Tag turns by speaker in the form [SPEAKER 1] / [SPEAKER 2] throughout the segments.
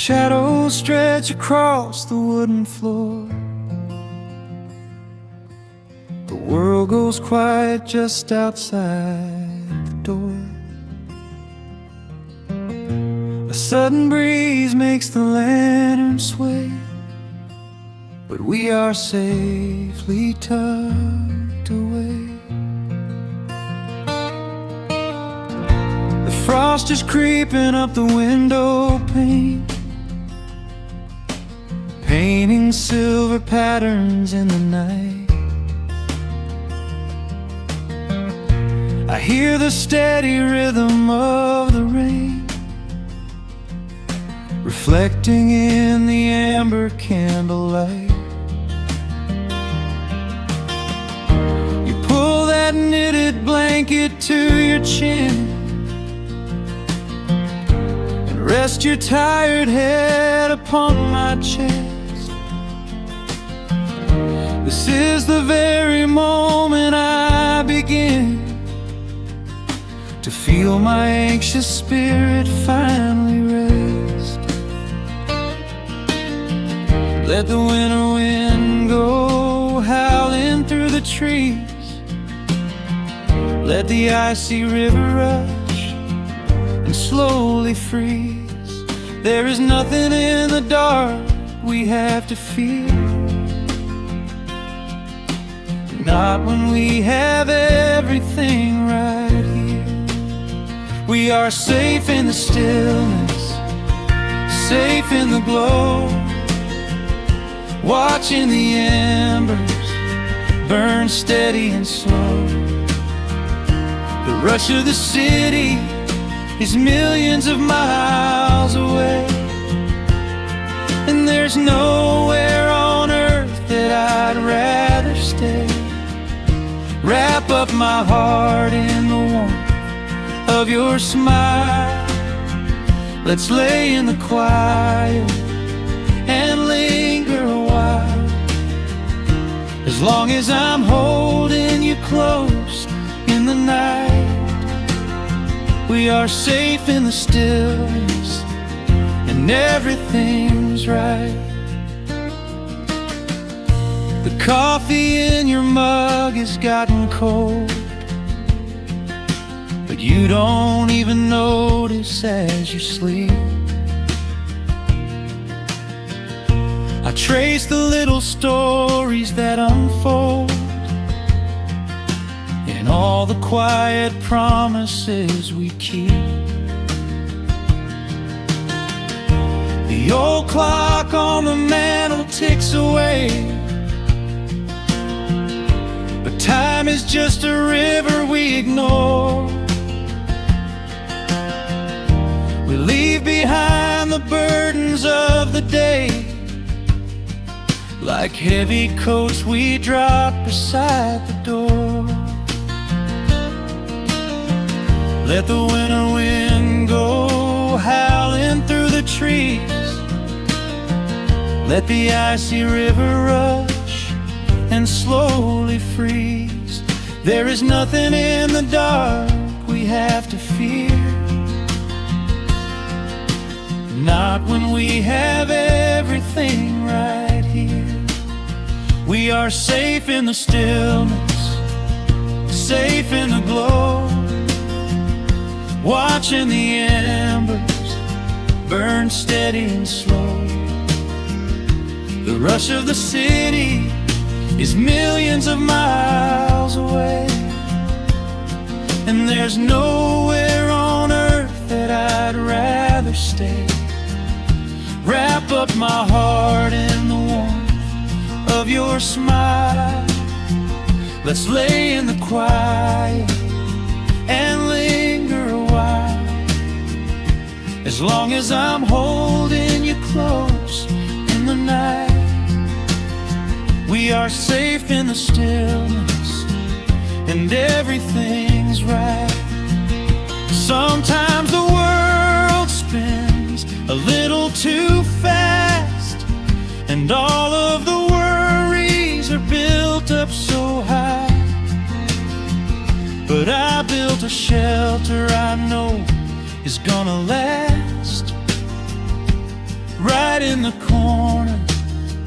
[SPEAKER 1] Shadows stretch across the wooden floor. The world goes quiet just outside the door. A sudden breeze makes the lantern sway, but we are safely tucked away. The frost is creeping up the window pane, painting silver patterns in the night. I hear the steady rhythm of the rain, reflecting in the amber candlelight. You pull that knitted blanket to your chin and rest your tired head upon my chest. This is the very moment I begin to feel my anxious spirit finally rest. Let the winter wind go howling through the trees. Let the icy river rush and slowly freeze. There is nothing in the dark we have to fear, not when we have everything right here. We are safe in the stillness, safe in the glow, watching the embers burn steady and slow. The rush of the city is millions of miles away, and there's nowhere on earth that I'd rather stay. Wrap up my heart in the warmth of your smile. Let's lay in the quiet and linger a while. As long as I'm holding you close in the night, we are safe in the stillness and everything's right. The coffee in your mug has gotten cold, but you don't even notice as you sleep. I trace the little stories that unfold in all the quiet promises we keep. The old clock on the mantle ticks away, but time is just a river we ignore. We leave behind the burdens of the day, like heavy coats we drop beside the door. Let the winter wind go howling through the trees. Let the icy river rush and slowly freeze. There is nothing in the dark we have to fear, not when we have everything right here. We are safe in the stillness, safe in the glow, watching the embers burn steady and slow. The rush of the city is millions of miles away, and there's nowhere on earth that I'd rather stay. Wrap up my heart in the warmth of your smile. Let's lay in the quiet and linger a while. As long as I'm holding you close in the night, we are safe in the stillness and everything's right. Sometimes the world spins a little too fast, and all of the worries are built up so high. But I built a shelter I know is gonna last. in the corner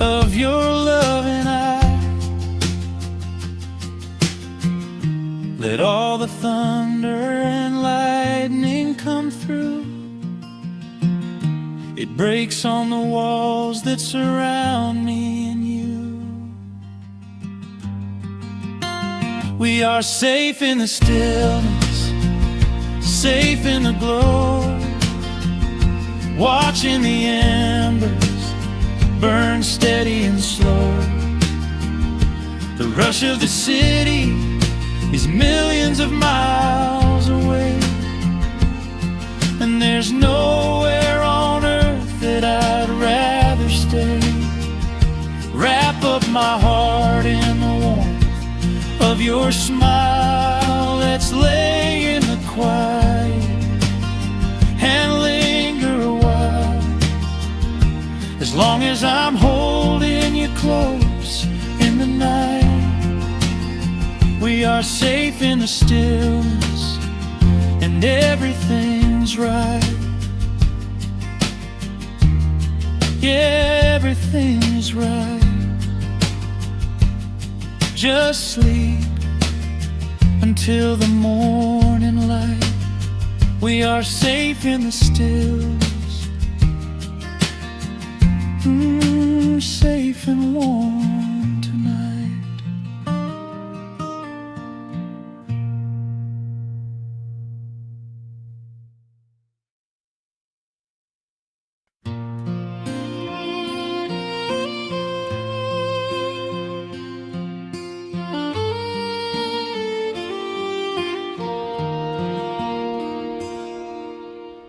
[SPEAKER 1] of your loving eye. Let all the thunder and lightning come through. It breaks on the walls that surround me and you. We are safe in the stillness, safe in the glow, watching the embers burn steady and slow. The rush of the city is millions of miles away, and there's nowhere on earth that I'd rather stay. Wrap up my heart in the warmth of your smile. Let's lay in the quiet and linger a while. As long as I'm holding you close in the night, we are safe in the stillness, and everything's right. Yeah, everything is right. Just sleep until the morning light. We are safe in the stillness, safe and warm tonight.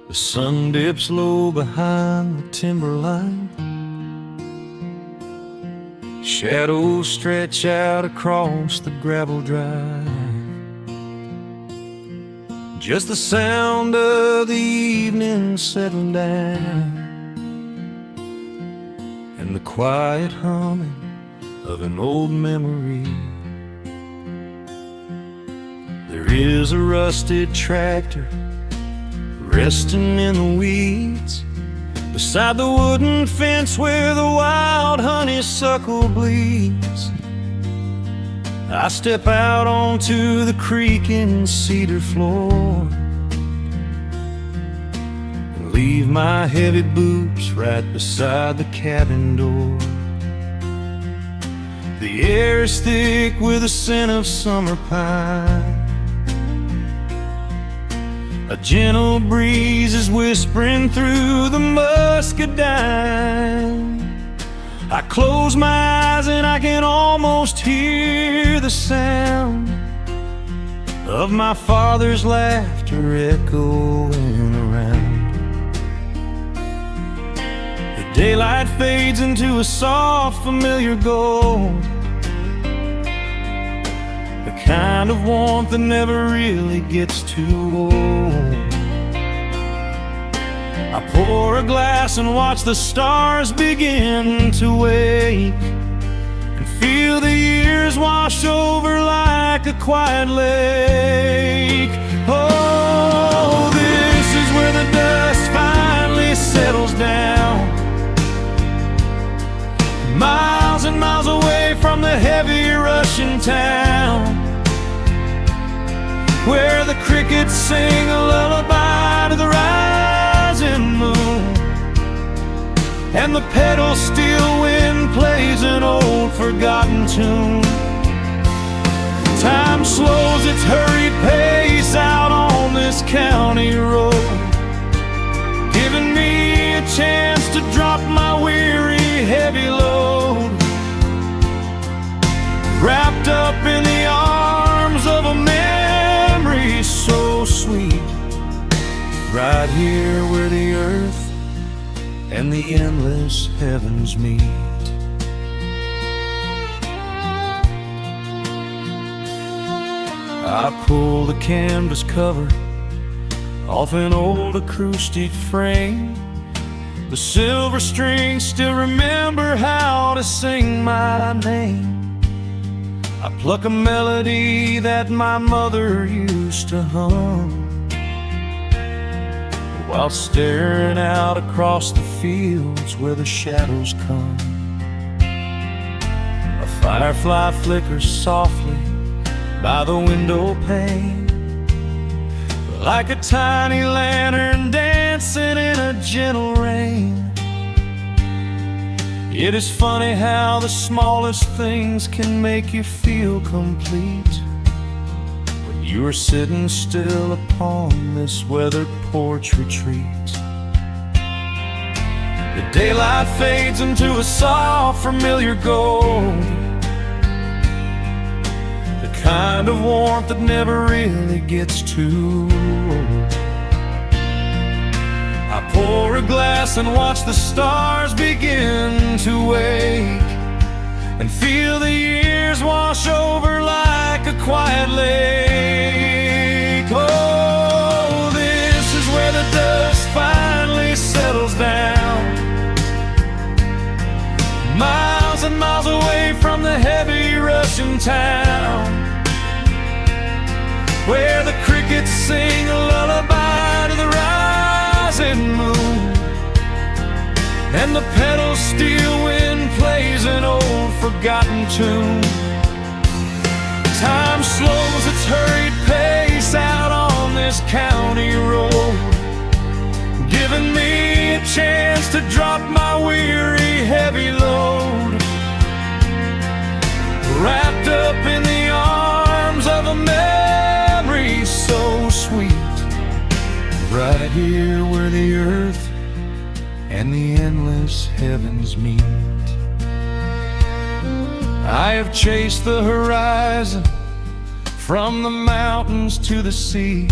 [SPEAKER 1] The sun dips low behind the timberline. Shadows stretch out across the gravel drive. Just the sound of the evening settling down, and the quiet humming of an old memory. There is a rusted tractor resting in the weeds beside the wooden fence where the wild honeysuckle bleeds. I step out onto the creaking cedar floor and leave my heavy boots right beside the cabin door. The air is thick with the scent of summer pine. A gentle breeze is whispering through the muscadine. I close my eyes and I can almost hear the sound of my father's laughter echoing around. The daylight fades into a soft, familiar gold, the kind of warmth that never really gets too old. I pour a glass and watch the stars begin to wake, and feel the years wash over like a quiet lake. Oh, this is where the dust finally settles down, miles and miles away from the heavy Russian town, where the crickets sing a lullaby to the rising moon, and the pedal steel wind plays an old forgotten tune. Time slows its hurried pace out on this county road, giving me a chance to drop my weary heavy load, wrapped up in the arms of a memory so sweet, right here where the earth and the endless heavens meet. I pull the canvas cover off an old acoustic frame. The silver strings still remember how to sing my name. I pluck a melody that my mother used to hum while staring out across the fields where the shadows come. A firefly flickers softly by the window pane, like a tiny lantern dancing in a gentle rain. It is funny how the smallest things can make you feel complete when you are sitting still upon this weathered porch retreat. The daylight fades into a soft, familiar gold, the kind of warmth that never really gets too old. I pour a glass and watch the stars begin to wake, and feel the years wash over like a quiet lake. Oh, this is where the dust finally settles down, miles and miles away from the heavy Russian town, where the crickets sing a lullaby to the rising moon, and the pedal steel wind plays an old forgotten tune. Time slows its hurried pace out on this county road, giving me a chance to drop my weary heavy load, wrapped up in the arms of a memory so sweet, right here where the earth and the endless heavens meet. I have chased the horizon from the mountains to the sea,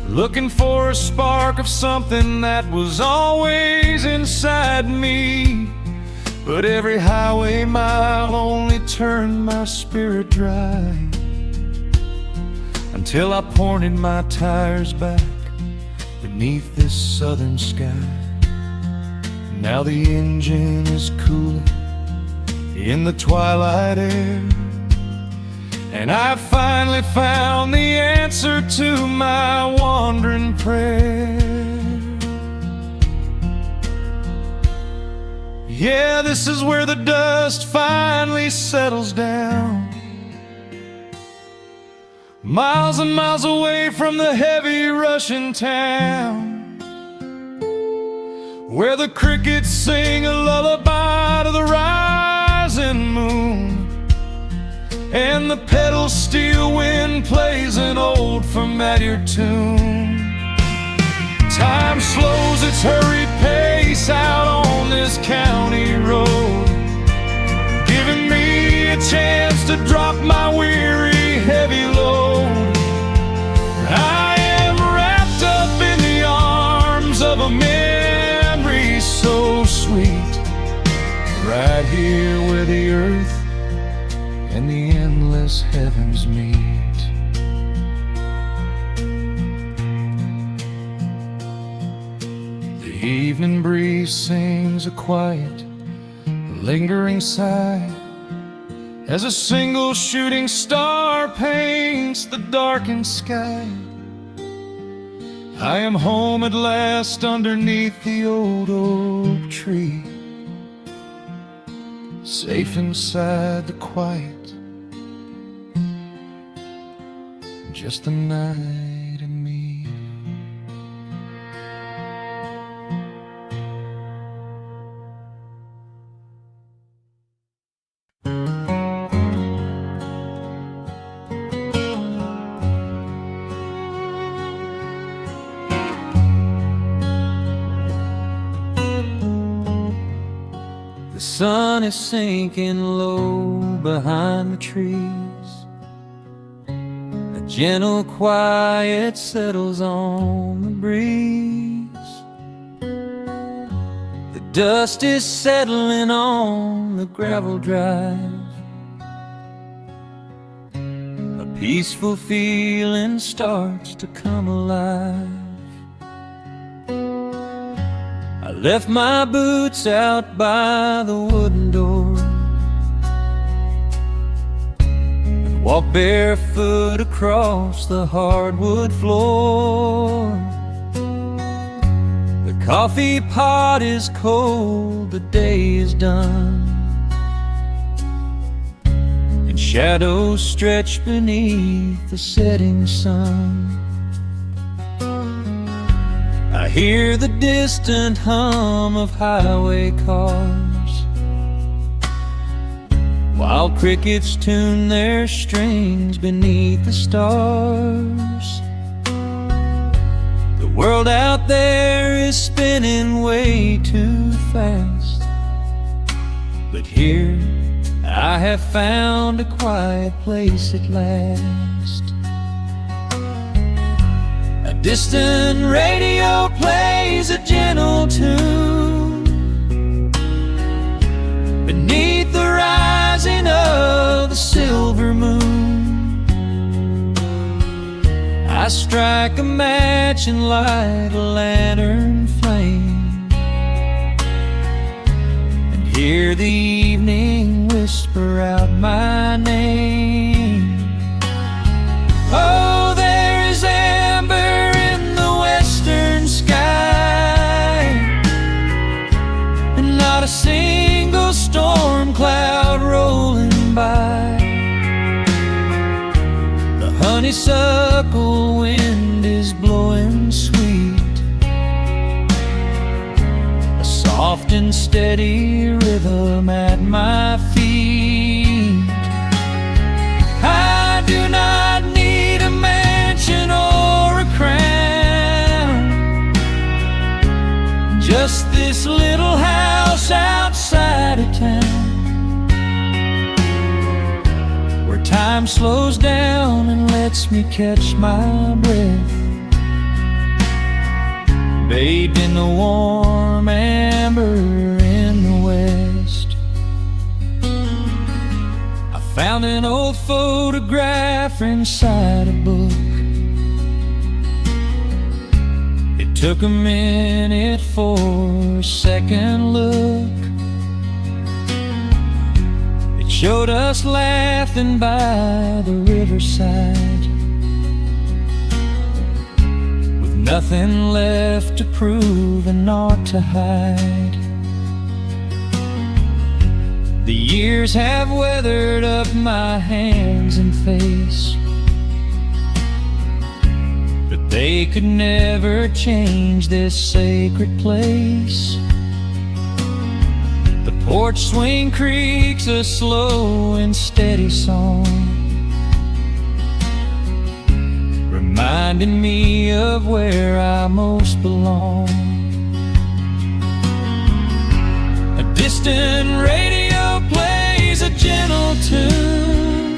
[SPEAKER 1] looking for a spark of something that was always inside me. But every highway mile only turned my spirit dry, until I pointed my tires back beneath this southern sky. Now the engine is cooling in the twilight air, and I've finally found the answer to my wandering prayer. Yeah, this is where the dust finally settles down, miles and miles away from the heavy Russian town, where the crickets sing a lullaby to the rising moon, and the pedal steel wind plays an old familiar tune. Time slows its hurried pace out on this county road, giving me a chance to drop my weary heavy load. I am wrapped up in the arms of a memory so sweet, right here where the earth and the endless heavens meet. The evening breeze sings a quiet, lingering sigh, as a single shooting star paints the darkened sky. I am home at last underneath the old oak tree, safe inside the quiet, just the night and me. The sun is sinking low behind the trees, a gentle quiet settles on the breeze. The dust is settling on the gravel drive, a peaceful feeling starts to come alive. I left my boots out by the wooden door and walked barefoot across the hardwood floor. The Coffee pot is cold, the day is done, and shadows stretch beneath the setting sun. I hear the distant hum of highway cars, while crickets tune their strings beneath the stars. The world out there is spinning way too fast, but here I have found a quiet place at last. A distant radio plays a gentle tune beneath the rising of the silver moon. I strike a match and light a lantern flame, and hear the evening whisper out my name. Oh, there is amber in the western sky, and not a single storm cloud rolling by. The honeysuckle wind is blowing sweet, a soft and steady rhythm at my feet. I do not need a mansion or a crown, just this little house outside of town, where time slows down and lets me catch my breath, bathed in the warm amber in the west. I found an old photograph inside a book. It took a minute for a second look. It showed us laughing by the riverside, with nothing left to prove and naught to hide. The years have weathered up my hands and face, but they could never change this sacred place. The porch swing creaks a slow and steady song, reminding me of where I most belong. A distant radio plays a gentle tune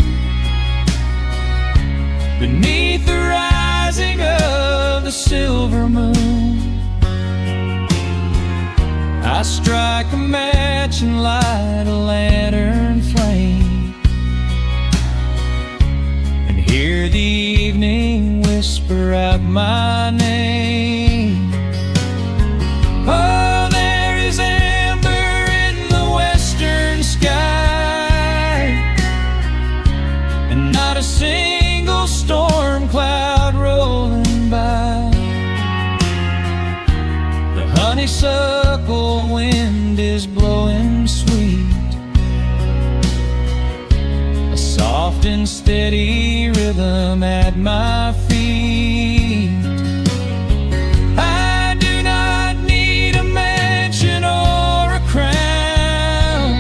[SPEAKER 1] beneath the rising of the silver moon. I strike a match and light a lantern flame, and hear the evening whisper out my name. Oh, there is amber in the western sky, and not a single storm cloud rolling by. The honeysuckle wind is blowing sweet, a soft and steady rhythm at my feet. I do not need a mansion or a crown,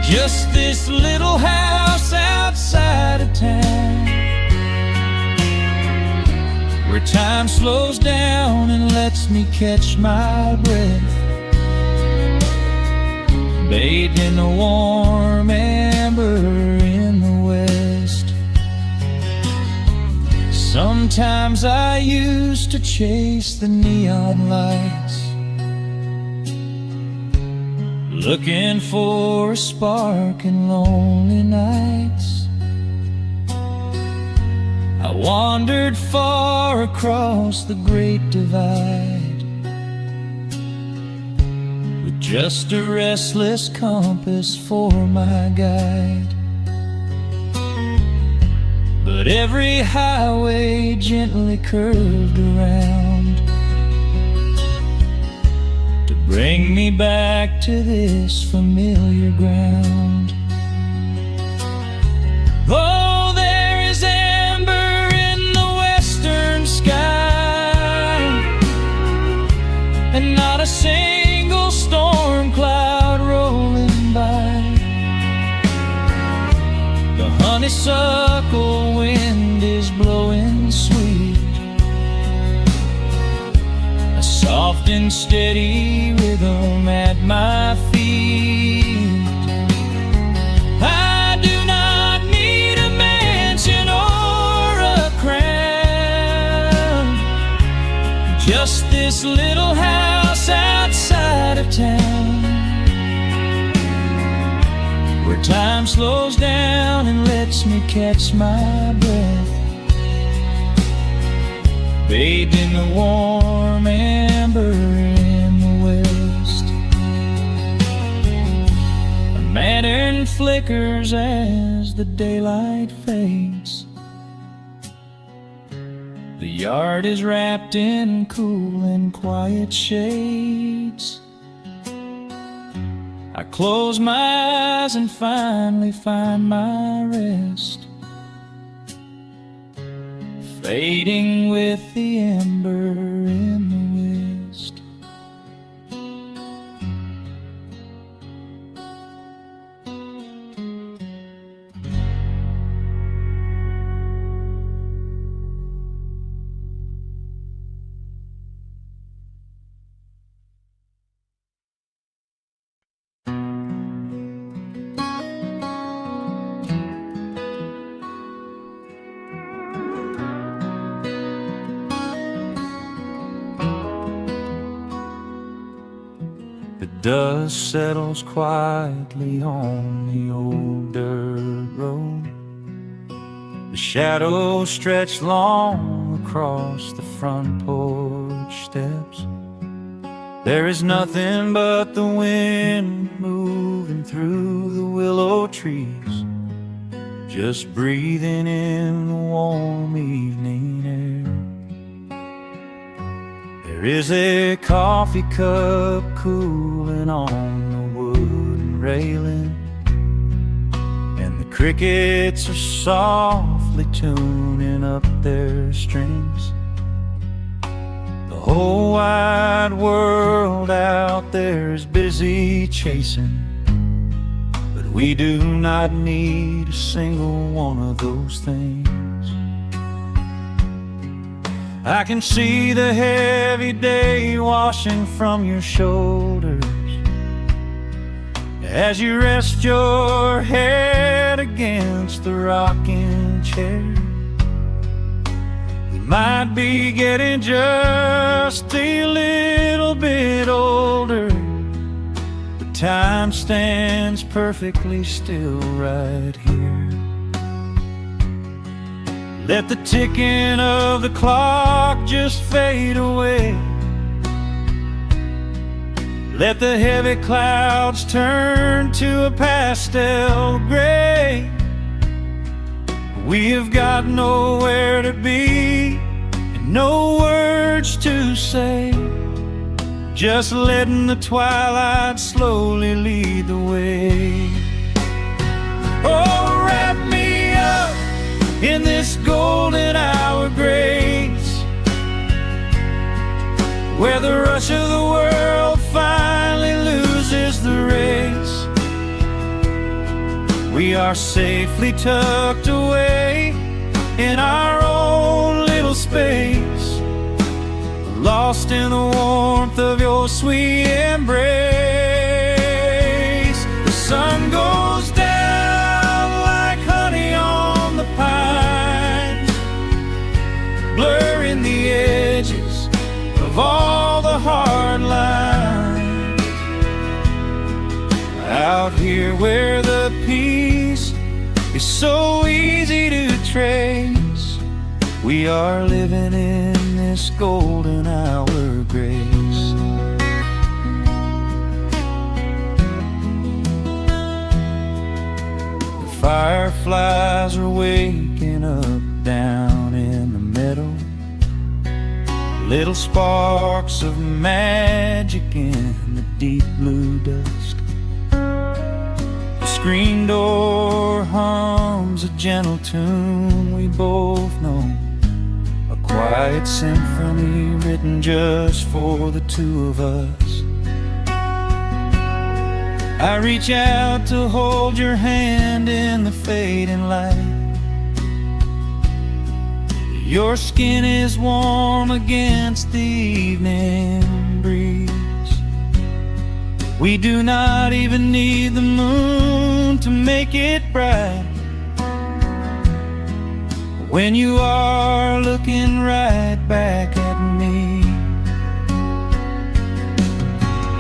[SPEAKER 1] just this little house outside of town, where time slows down and lets me catch my breath, bathed in the warm amber in the west. Sometimes I used to chase the neon lights, looking for a spark in lonely nights. I wandered far across the great divide, with just a restless compass for my guide. But every highway gently curved around, bring me back to this familiar ground. Oh, there is amber in the western sky, and not a single storm cloud rolling by. The honeysuckle wind is blowing sweet, a soft and steady rhythm at my feet. I do not need a mansion or a crown, just this little house outside of town, where time slows down and lets me catch my breath, bathed in the warm amber in the west. A lantern flickers as the daylight fades. The yard is wrapped in cool and quiet shades. I close my eyes and finally find my rest, fading with the ember in the west. The dust settles quietly on the old dirt road. The shadows stretch long across the front porch steps. There is nothing but the wind moving through the willow trees, just breathing in the warm evening air. There is a coffee cup cooling on the wooden railing, and the crickets are softly tuning up their strings. The whole wide world out there is busy chasing, but we do not need a single one of those things. I can see the heavy day washing from your shoulders as you rest your head against the rocking chair. We might be getting just a little bit older, but time stands perfectly still right here. Let the ticking of the clock just fade away. Let the heavy clouds turn to a pastel gray. We have got nowhere to be and no words to say, just letting the twilight slowly lead the way. Oh, wrap me up in this golden hour grace, where the rush of the world finally loses the race. We are safely tucked away in our own little space, lost in the warmth of your sweet embrace. The sun goes down like honey on the pines, blurring the edges of all the hard lines. Out here where the peace is so easy to trace, we are living in this golden hour grace. The fireflies are waking up down in the meadow, little sparks of magic in the deep blue dusk. The screen door hums a gentle tune we both know, a quiet symphony written just for the two of us. I reach out to hold your hand in the fading light. Your skin is warm against the evening breeze. We do not even need the moon to make it bright when you are looking right back at me.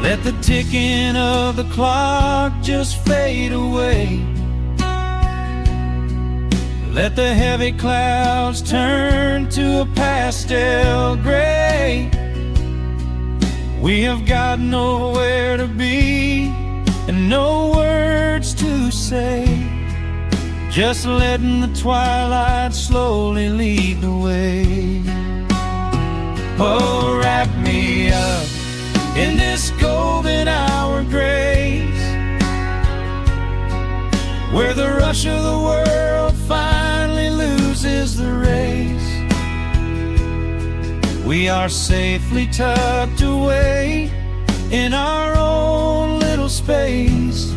[SPEAKER 1] Let the ticking of the clock just fade away. Let the heavy clouds turn to a pastel gray. We have got nowhere to be and no words to say, just letting the twilight slowly lead the way. Oh, wrap me up in this golden hour grace, where the rush of the world finally loses the race. We are safely tucked away in our own little space,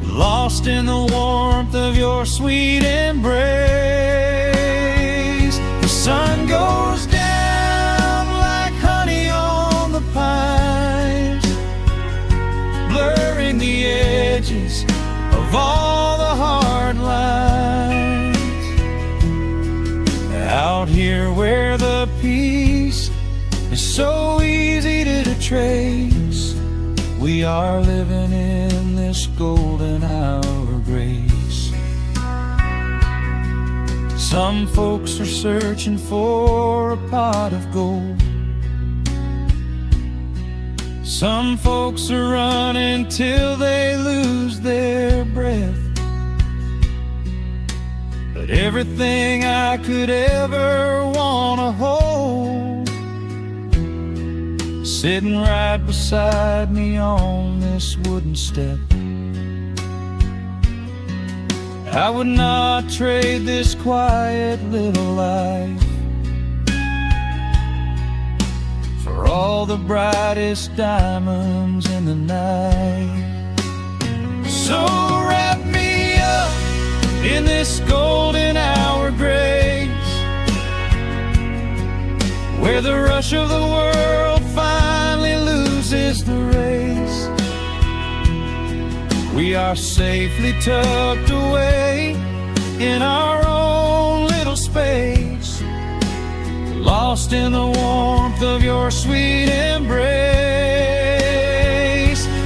[SPEAKER 1] lost in the warmth of your sweet embrace. The sun goes down like honey on the pines, blurring the edges of all the hard lines. Out here where the peace is so easy to trace, we are living in this golden hour grace. Some folks are searching for a pot of gold. Some folks are running till they lose their breath. But everything I could ever wanna hold, sitting right beside me on this wooden step. I would not trade this quiet little life for all the brightest diamonds in the night. So wrap me up in this golden hour grace, where the rush of the world finally loses the race. We are safely tucked away in our own little space, lost in the warmth of your sweet embrace.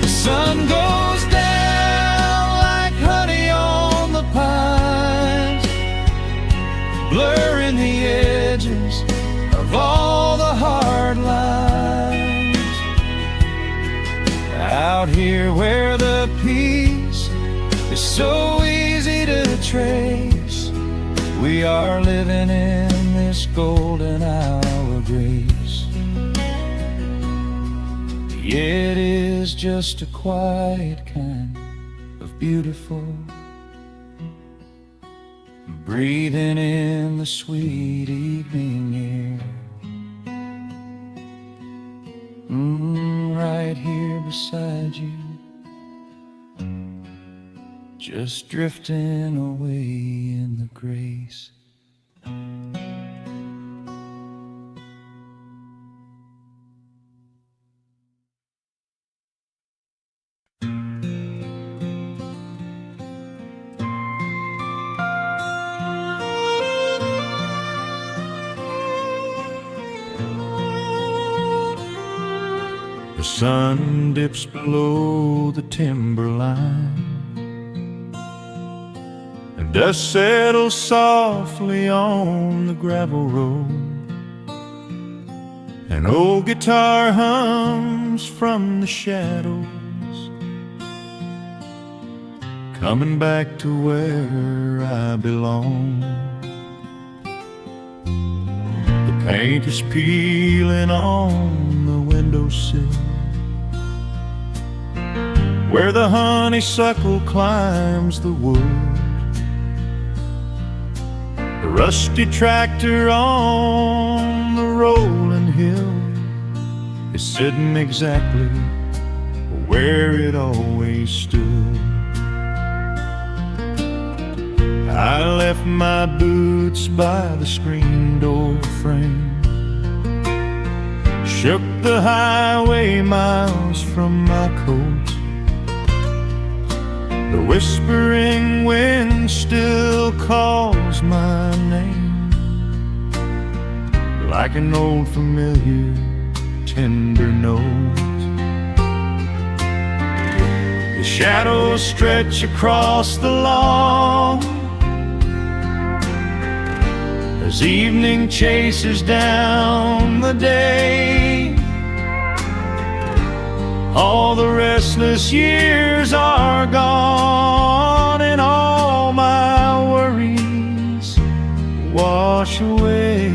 [SPEAKER 1] The sun goes down like honey on the pines, blurring the edges of all the hard lines. Out here where the peace is so easy to trace, we are living in this golden hour grace. It is just a quiet kind of beautiful, breathing in the sweet evening air. Right here beside you, just drifting away in the grace. The sun dips below the timberline, and dust settles softly on the gravel road. An old guitar hums from the shadows, coming back to where I belong. The paint is peeling on the windowsill, where the honeysuckle climbs the wood. The rusty tractor on the rolling hill is sitting exactly where it always stood. I left my boots by the screen door frame, shook the highway miles from my coat. The whispering wind still calls my name, like an old familiar tender note. The shadows stretch across the lawn as evening chases down the day. All the restless years are gone, and all my worries wash away.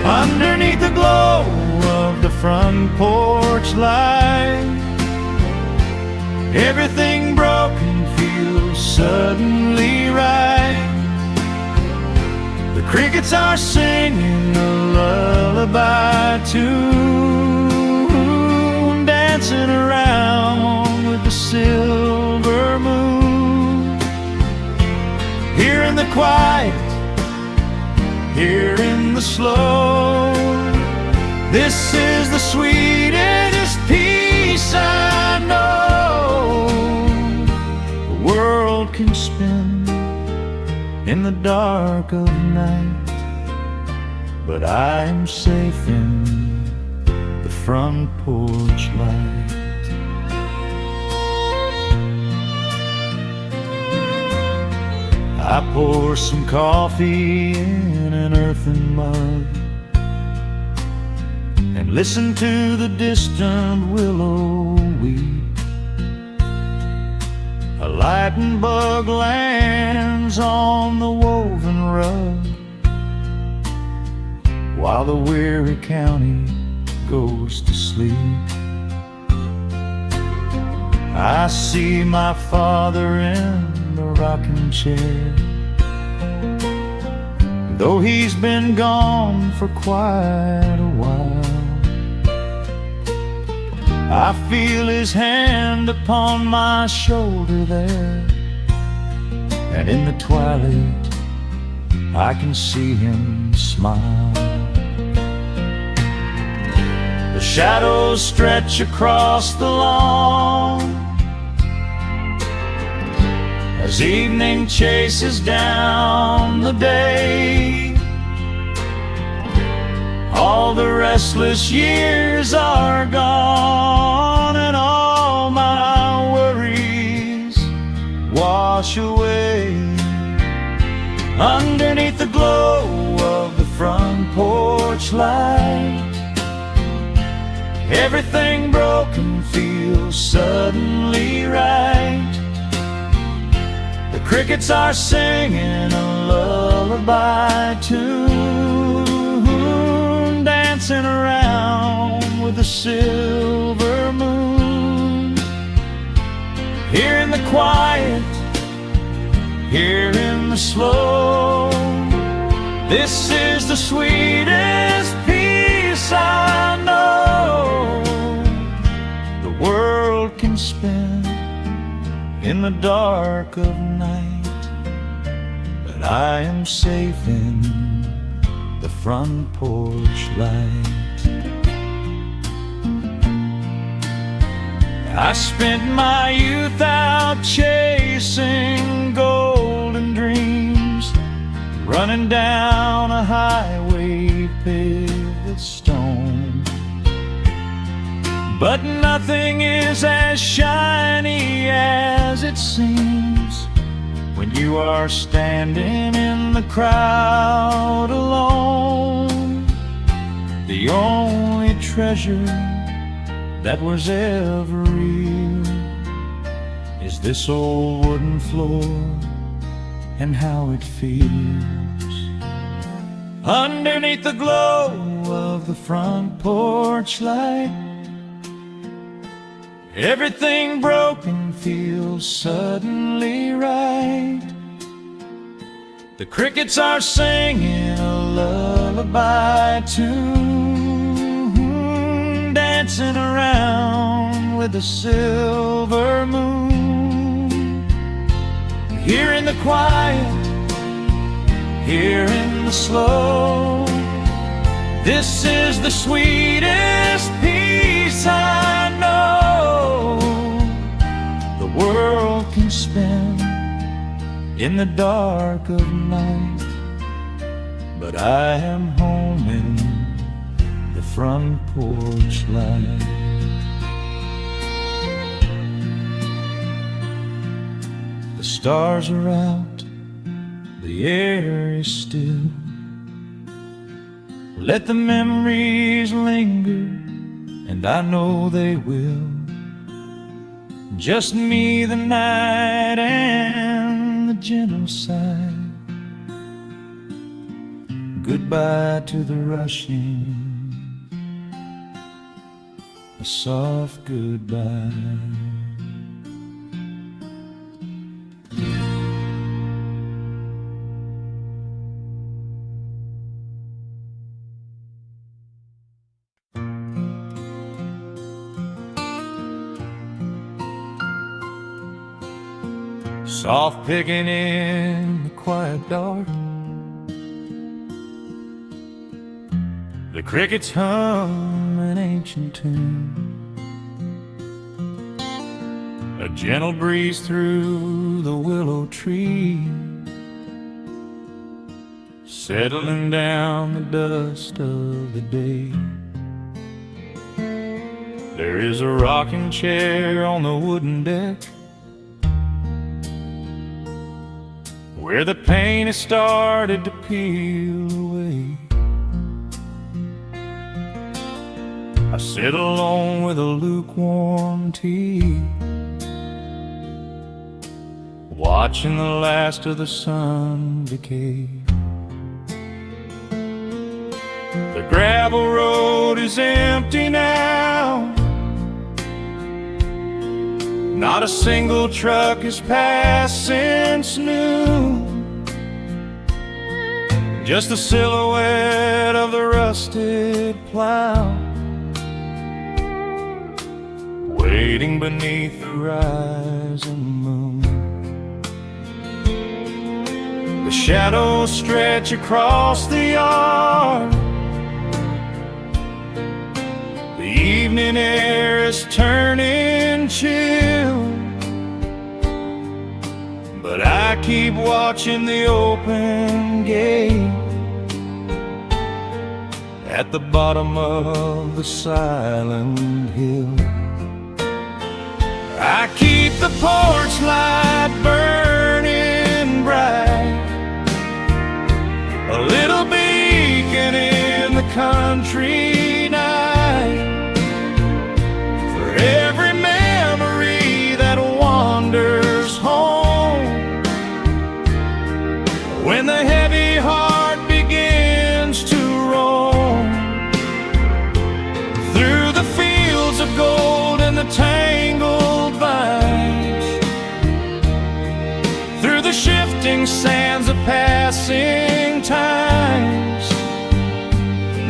[SPEAKER 1] Underneath the glow of the front porch light, everything broken feels suddenly right. The crickets are singing a lullaby tune, dancing around with the silver moon. Here in the quiet, here in the slow, this is the sweetest peace I know. The world can spin in the dark of night, but I am safe in the front porch light. I pour some coffee in an earthen mug and listen to the distant willow weep. A lightning bug lands on the woven rug while the weary county goes to sleep. I see my father in the rocking chair, though he's been gone for quite a while. I feel his hand upon my shoulder there, and in the twilight I can see him smile. The shadows stretch across the lawn as evening chases down the day. All the restless years are gone, and all my worries wash away. Underneath the glow of the front porch light, everything broken feels suddenly right. The crickets are singing a lullaby tune, dancing around with the silver moon. Here in the quiet, here in the slow, this is the sweetest peace I know. The world can spin in the dark of night, but I am safe in the front porch light. I spent my youth out chasing golden dreams, running down a highway paved with stone. But nothing is as shiny as it seems when you are standing in the crowd alone. The only treasure that was ever real is this old wooden floor and how it feels. Underneath the glow of the front porch light, Everything broken feels suddenly right. The crickets are singing a lullaby tune, dancing around with the silver moon. Here in the quiet, here in the slow, this is the sweetest peace I know the world can spend in the dark of night. But I am home in the front porch light. The stars are out, the air is still. Let the memories linger, and I know they will. Just me, the night, and the gentle sigh. Goodbye to the rushing, a soft goodbye. Soft picking in the quiet dark, the crickets hum an ancient tune. A gentle breeze through the willow tree, settling down the dust of the day. There is a rocking chair on the wooden deck, where the paint has started to peel away. I sit alone with a lukewarm tea, watching the last of the sun decay. The gravel road is empty now, not a single truck has passed since noon. Just the silhouette of the rusted plow, waiting beneath the rising moon. The shadows stretch across the yard, the evening air is turning chill, but I keep watching the open gate at the bottom of the silent hill. I keep the porch light burning bright, a little beacon in the country night, for every memory that wanders home. When the heavy heart begins to roam through the fields of gold and the tangled vines, through the shifting sands of passing times,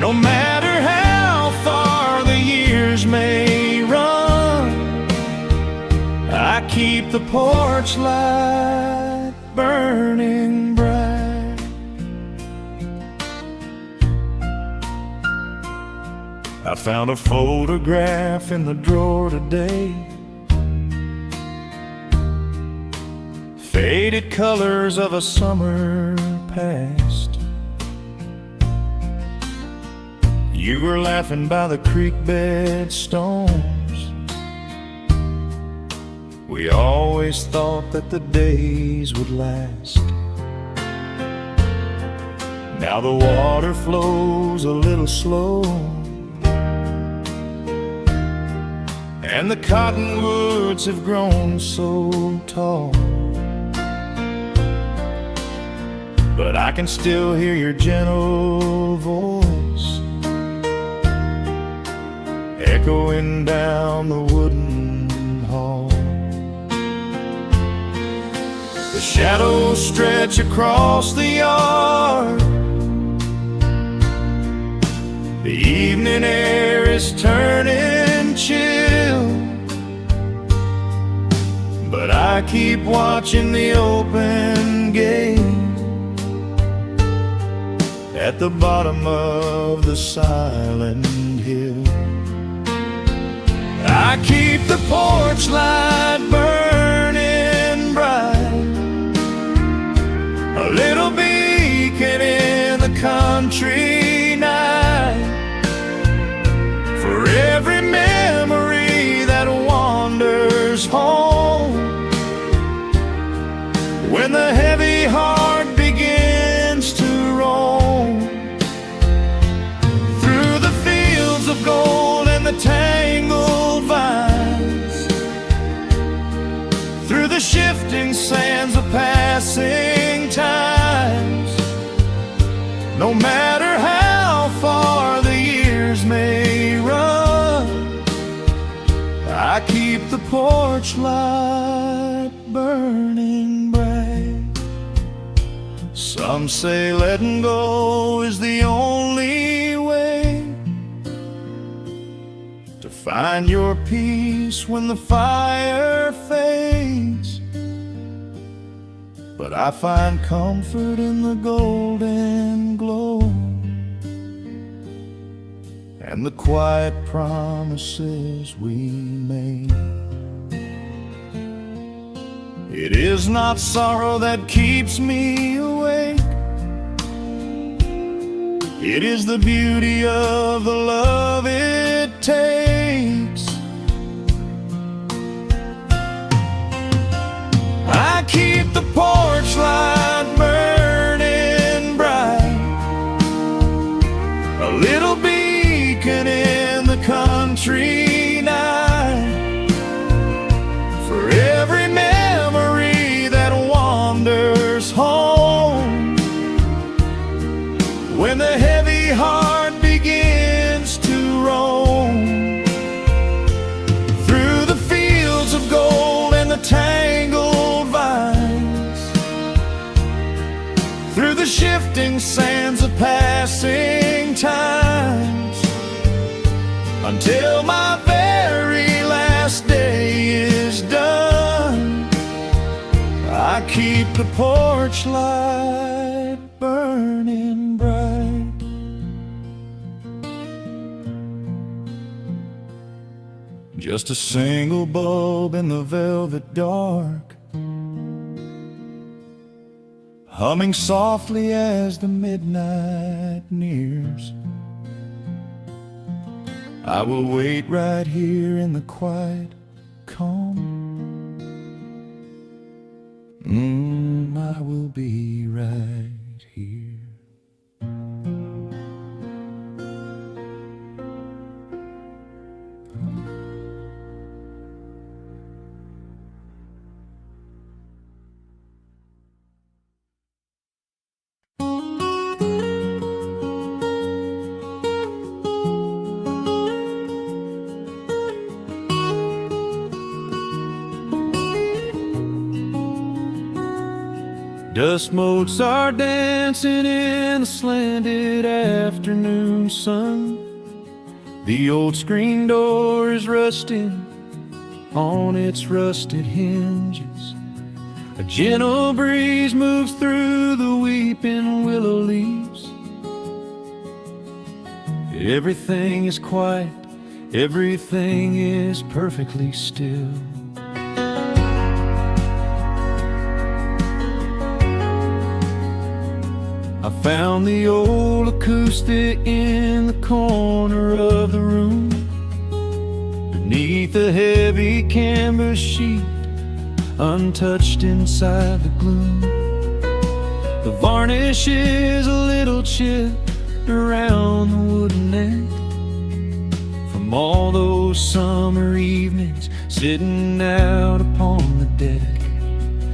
[SPEAKER 1] no matter how far the years may run, I keep the porch light burning bright. I found a photograph in the drawer today, faded colors of a summer past. You were laughing by the creek bed stones. We always thought that the days would last. Now the water flows a little slow, and the cottonwoods have grown so tall, but I can still hear your gentle voice echoing down the wooden shadows stretch across the yard. The evening air is turning chill, but I keep watching the open gate at the bottom of the silent hill. I keep the porch light burning bright, a little beacon in the country night, for every memory that wanders home. When the heavy heart begins to roam through the fields of gold and the tangled vines, through the shifting sands of passing times, no matter how far the years may run, I keep the porch light burning bright. Some say letting go is the only way to find your peace when the fire fades, but I find comfort in the golden glow and the quiet promises we made. It is not sorrow that keeps me awake, it is the beauty of the love it takes. I keep the porch light burning bright, a little beacon in the country night, for every memory that wanders home. When the heavy heart begins to roam through the fields of gold and the tangled vines, through the shifting sands of passing times, until my very last day is done, I keep the porch light burning bright. Just a single bulb in the velvet dark, humming softly as the midnight nears. I will wait right here in the quiet calm. I will be right here. Dust motes are dancing in the slanted afternoon sun. The old screen door is rusting on its rusted hinges. A gentle breeze moves through the weeping willow leaves. Everything is quiet, everything is perfectly still. I found the old acoustic in the corner of the room, beneath a heavy canvas sheet, untouched inside the gloom. The varnish is a little chipped around the wooden neck, from all those summer evenings sitting out upon the deck.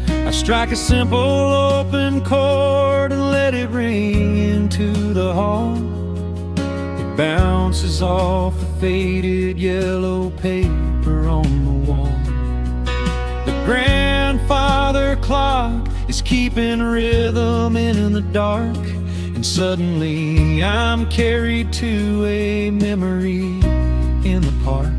[SPEAKER 1] I strike a simple open chord and let it ring into the hall. It bounces off the faded yellow paper on the wall. The grandfather clock is keeping rhythm in the dark. And suddenly I'm carried to a memory in the park.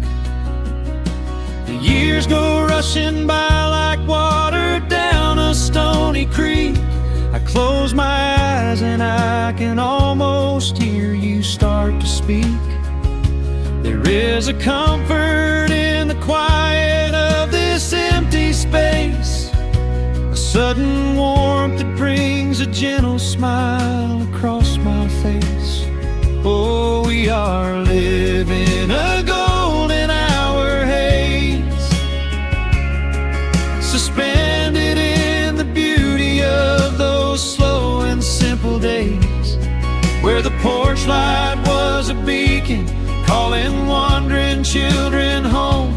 [SPEAKER 1] The years go rushing by like water down a stony creek. I close my eyes and I can almost hear you start to speak. There is a comfort in the quiet of this empty space, a sudden warmth that brings a gentle smile across my face. Oh, we are living a golden hour haze, suspended in the beauty of those slow and simple days, where the porch light was a beacon calling wandering children home,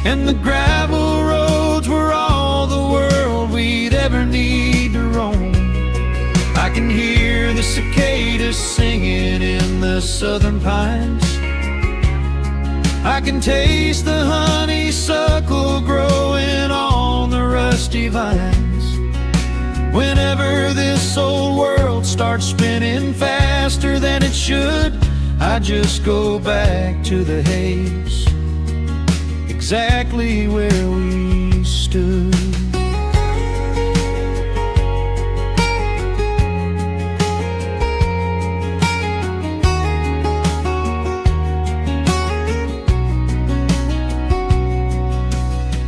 [SPEAKER 1] and the gravel roads were all the world we'd ever need to roam. I can hear the cicadas singing in the southern pines. I can taste the honeysuckle growing on the rusty vines. Whenever this old world starts spinning faster than it should, I just go back to the haze, exactly where we stood.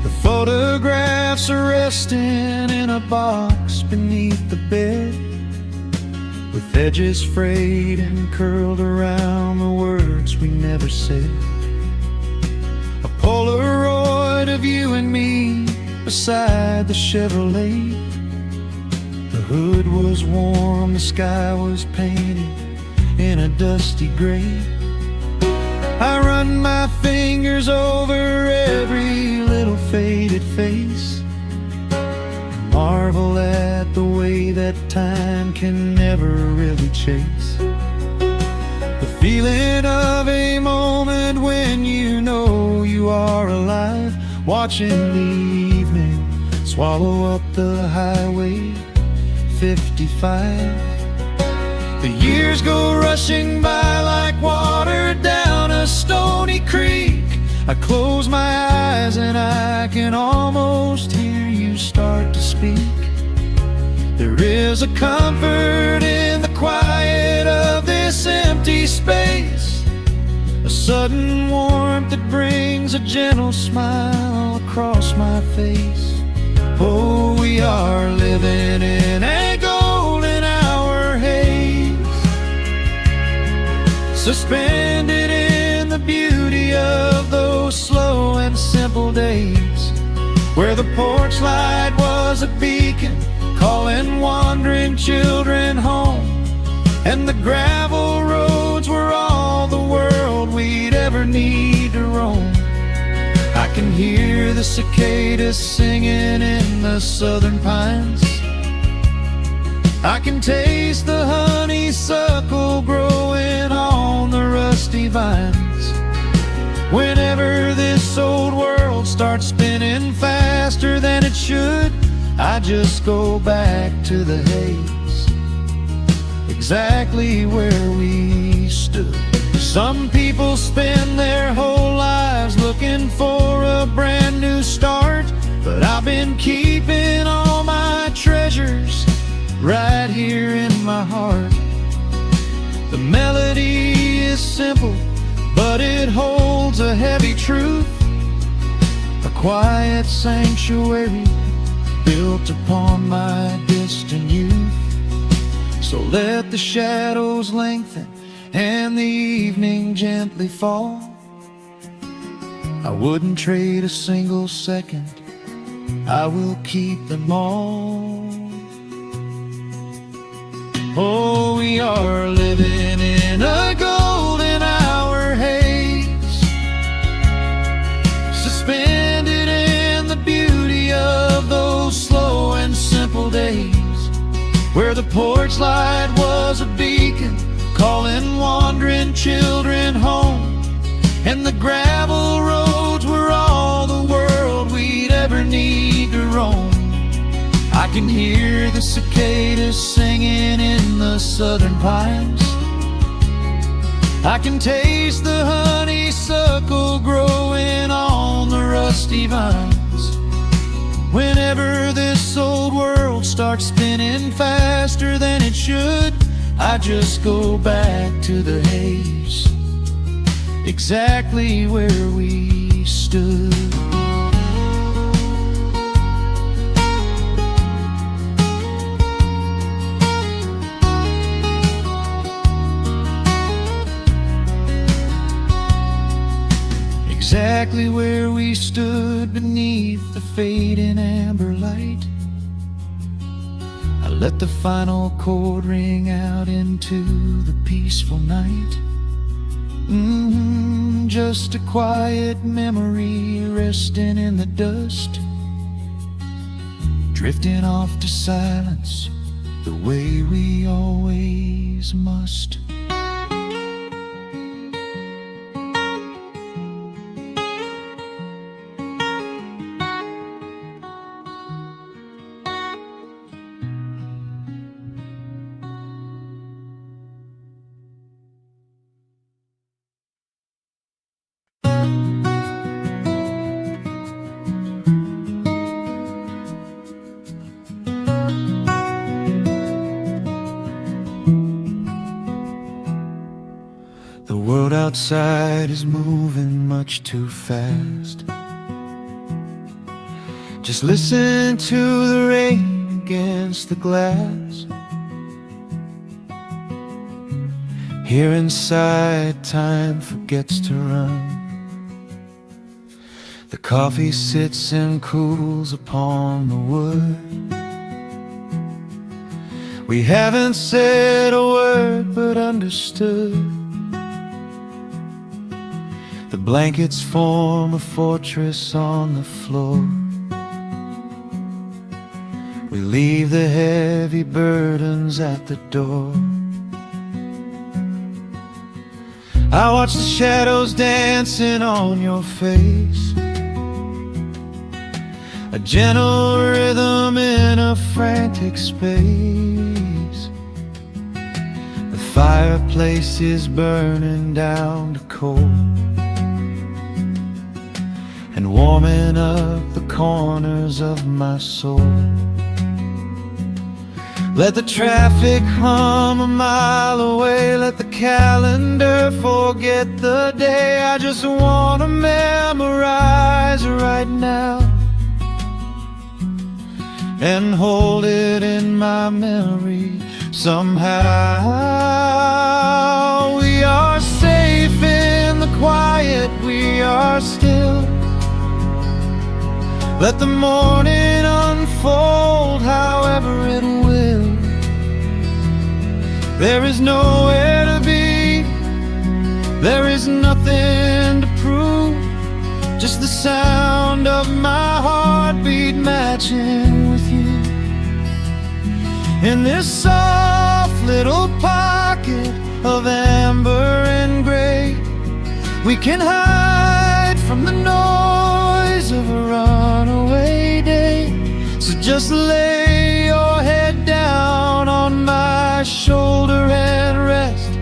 [SPEAKER 1] The photographs are resting in a box beneath the bed, with edges frayed and curled around the words we never said. A Polaroid of you and me beside the Chevrolet. The hood was warm, the sky was painted in a dusty gray. I run my fingers over every little faded face, marvel at the way that time can never really chase. The feeling of a moment when you know you are alive, watching the evening swallow up the highway 55. The years go rushing by like water down a stony creek. I close my eyes and I can almost hear you start to speak. There is a comfort in the quiet of this empty space, a sudden warmth that brings a gentle smile across my face. Oh, we are living in a golden hour haze, suspended in the beauty of those slow and simple days, where the porch light was a beacon calling wandering children home, and the gravel roads were all the world we'd ever need to roam. I can hear the cicadas singing in the southern pines. I can taste the honeysuckle growing on the rusty vines. Whenever this old world starts spinning faster than it should, I just go back to the haze, exactly where we stood. Some people spend their whole lives looking for a brand new start, but I've been keeping all my treasures right here in my heart. The melody is simple, but it holds a heavy truth, a quiet sanctuary built upon my distant youth. So let the shadows lengthen and the evening gently fall. I wouldn't trade a single second, I will keep them all. Oh, we are living in a golden hour haze, suspended in the beauty of those slow and simple days, where the porch light was a beacon calling wandering children home, and the gravel roads were all the world we'd ever need to roam. I can hear the cicadas singing in the southern pines. I can taste the honeysuckle growing on the rusty vines. Whenever this old world starts spinning faster than it should, I just go back to the haze, exactly where we stood. Exactly where we stood beneath the fading amber light. I let the final chord ring out into the peaceful night. Just a quiet memory resting in the dust, drifting off to silence the way we always must. The world outside is moving much too fast. Just listen to the rain against the glass. Here inside, time forgets to run. The coffee sits and cools upon the wood. We haven't said a word but understood. The blankets form a fortress on the floor. We leave the heavy burdens at the door. I watch the shadows dancing on your face, a gentle rhythm in a frantic space. The fireplace is burning down to coal and warming up the corners of my soul. Let the traffic hum a mile away, let the calendar forget the day. I just wanna memorize right now and hold it in my memory somehow. We are safe in the quiet, we are still. Let the morning unfold however it will. There is nowhere to be, there is nothing to prove, just the sound of my heartbeat matching with you. In this soft little pocket of amber and gray, we can hide from the noise of a runaway day. So just lay your head down on my shoulder and rest.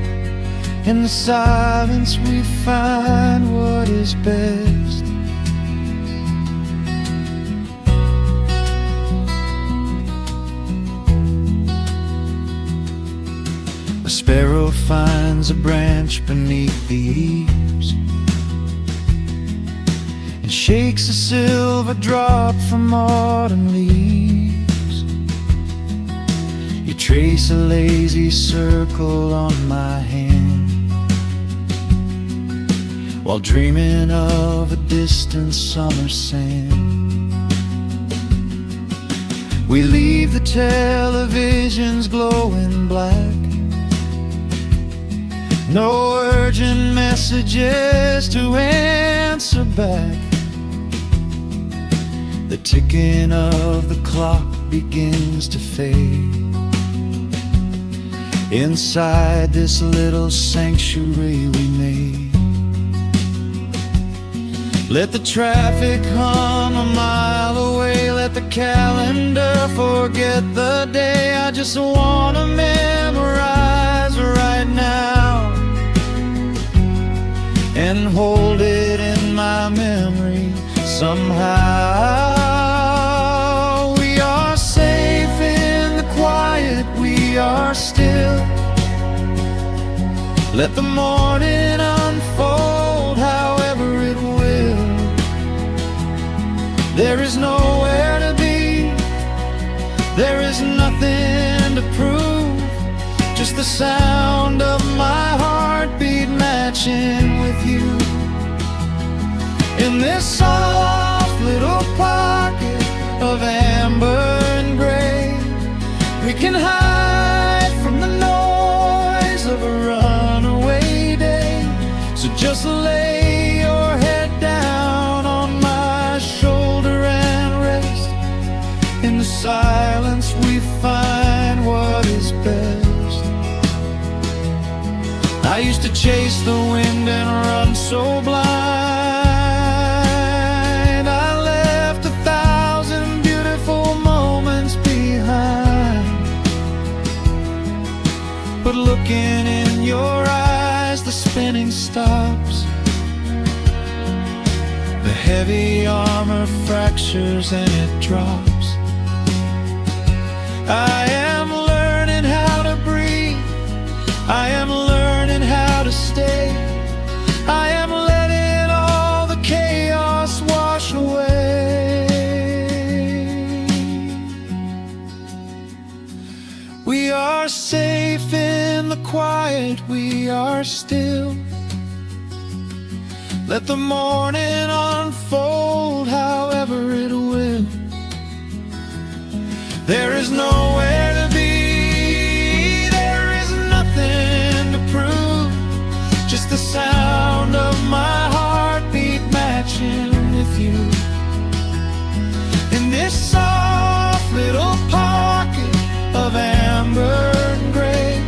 [SPEAKER 1] In the silence we find what is best. A sparrow finds a branch beneath the eaves and shakes a silver drop from autumn leaves. You trace a lazy circle on my hand while dreaming of a distant summer sand. We leave the televisions glowing black, no urgent messages to answer back. The ticking of the clock begins to fade inside this little sanctuary we made. Let the traffic hum a mile away, let the calendar forget forget the day. I just wanna memorize right now and hold it in my memory somehow. We are safe in the quiet, we are still. Let the morning unfold however it will. There is nowhere to be, there is nothing to prove, just the sound of my heartbeat matching with you. In this soft little pocket of amber and gray, we can hide from the noise of a runaway day. So just lay your head down on my shoulder and rest. In the silence we find what is best. I used to chase the wind and run so blind. I left 1,000 beautiful moments behind. But looking in your eyes, the spinning stops. The heavy armor fractures and it drops. I am learning how to breathe, I am learning how to stay. I am letting all the chaos wash away. We are safe in the quiet, we are still. Let the morning unfold however it will. There is nowhere to be, there is nothing to prove, just the sound of my heartbeat matching with you. In this soft little pocket of amber and gray,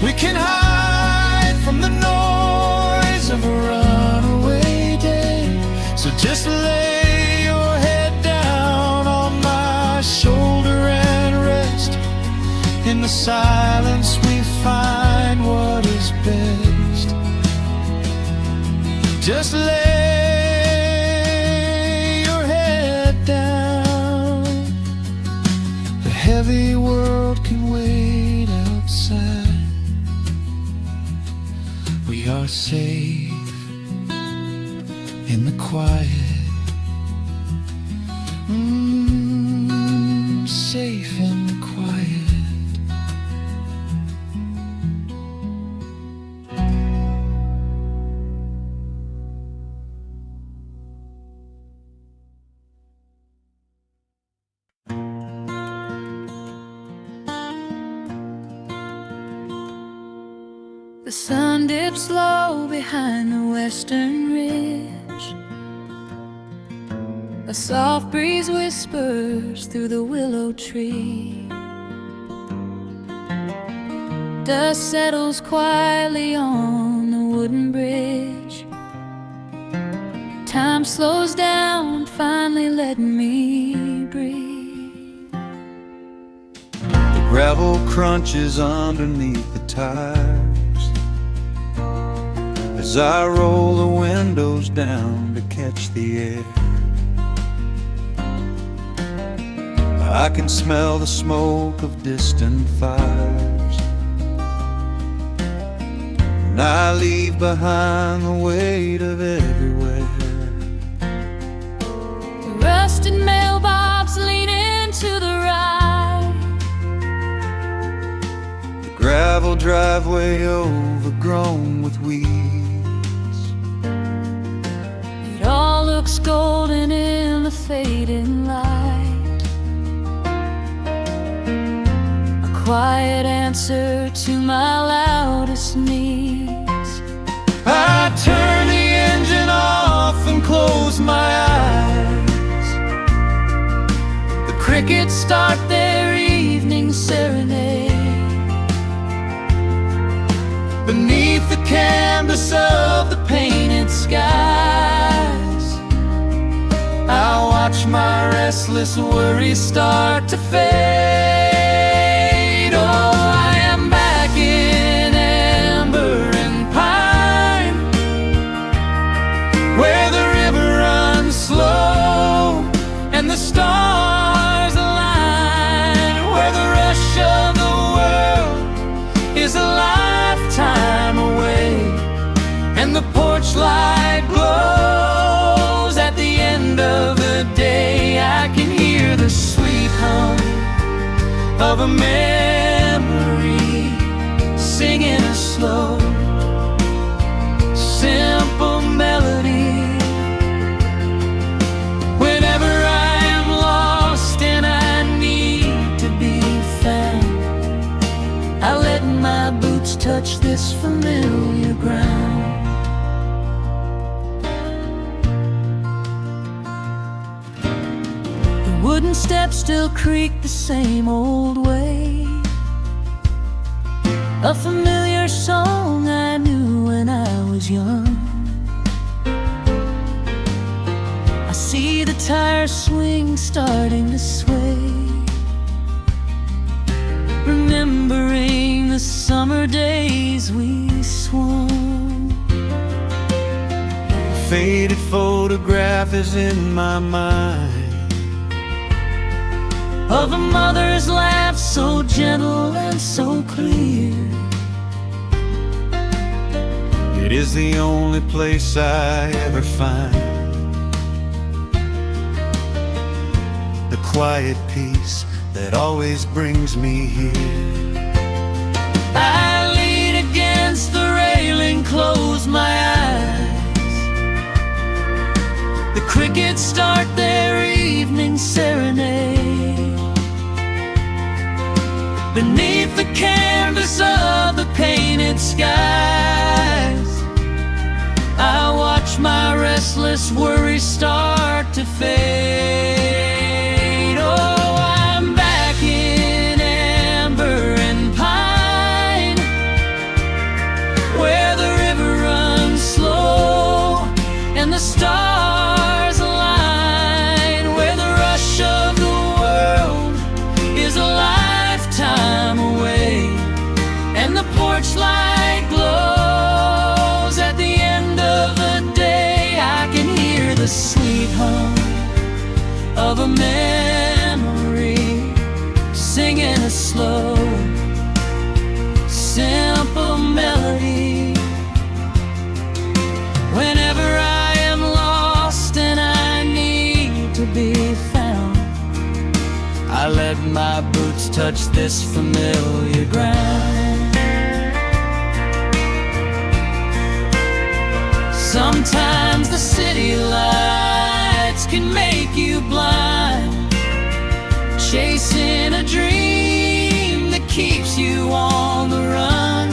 [SPEAKER 1] we can hide from the noise of a runaway day. So just lay your head down on my shoulder and rest. In the silence we find what is best. Just lay your head down. The heavy world can wait outside. We are safe in the quiet. Safe in the quiet.
[SPEAKER 2] The sun dips low behind the western ridge. A soft breeze whispers through the willow tree. Dust settles quietly on the wooden bridge. Time slows down, finally letting me breathe.
[SPEAKER 1] The gravel crunches underneath the tires as I roll the windows down to catch the air. I can smell the smoke of distant fires, and I leave behind the weight of everywhere.
[SPEAKER 2] The rusted mailbox leaning to the right.
[SPEAKER 1] The gravel driveway overgrown with weeds.
[SPEAKER 2] It all looks golden in the fading light. Quiet answer to my loudest needs.
[SPEAKER 1] I turn the engine off and close my eyes. The crickets start their evening serenade. Beneath the canvas of the painted skies, I watch my restless worries start to fade. Oh, I am back in amber and pine, where the river runs slow and the stars align, where the rush of the world is a lifetime away, and the porch light glows at the end of the day. I can hear the sweet hum of a memory singing a slow, simple melody. Whenever I am lost and I need to be found, I let my boots touch this familiar ground. Wooden steps still creak the same old way, a familiar song I knew when I was young. I see the tires swing starting to sway, remembering the summer days we swung. A faded photograph is in my mind of a mother's laugh, so gentle and so clear. It is the only place I ever find the quiet peace that always brings me here. I lean against the railing, close my eyes. The crickets start their evening serenade. Beneath the canvas of the painted skies, I watch my restless worries start to fade. Oh, I'm back in amber and pine, where the river runs slow and the stars align, where the rush of the world is alive time away, and the porch light glows at the end of the day. I can hear the sweet hum of a memory singing a slow, simple melody. Whenever I am lost and I need to be found, I let my boots touch this familiar ground. Sometimes the city lights can make you blind, chasing a dream that keeps you on the run.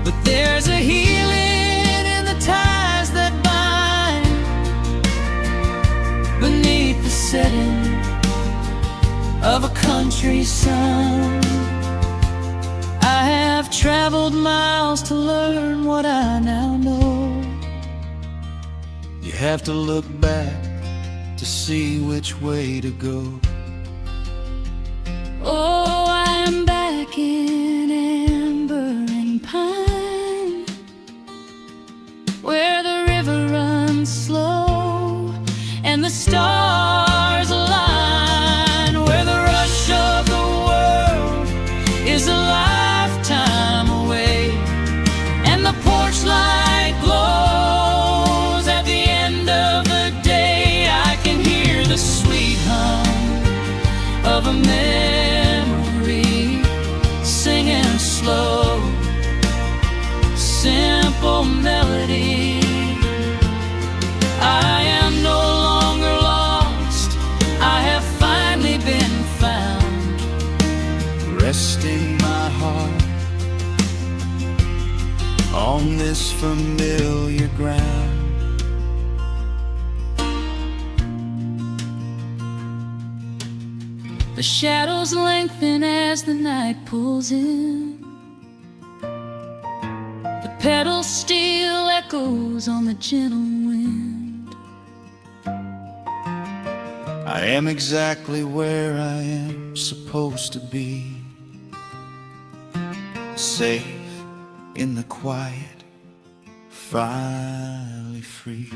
[SPEAKER 1] But there's a healing in the ties that bind beneath the setting of a country sun. I have traveled miles to learn what I now know. You have to look back to see which way to go. Oh, I am back in amber and pine, where the river runs slow and the stars align, where the rush of the world is a lifetime away, and the porch light glows at the end of the day. I can hear the sweet hum of a memory singing a slow, simple melody. I am no longer lost, I have finally been found, resting my heart on this familiar ground. The shadows lengthen as the night pulls in. The pedal steel echoes on the gentle wind. I am exactly where I am supposed to be, safe in the quiet, finally free.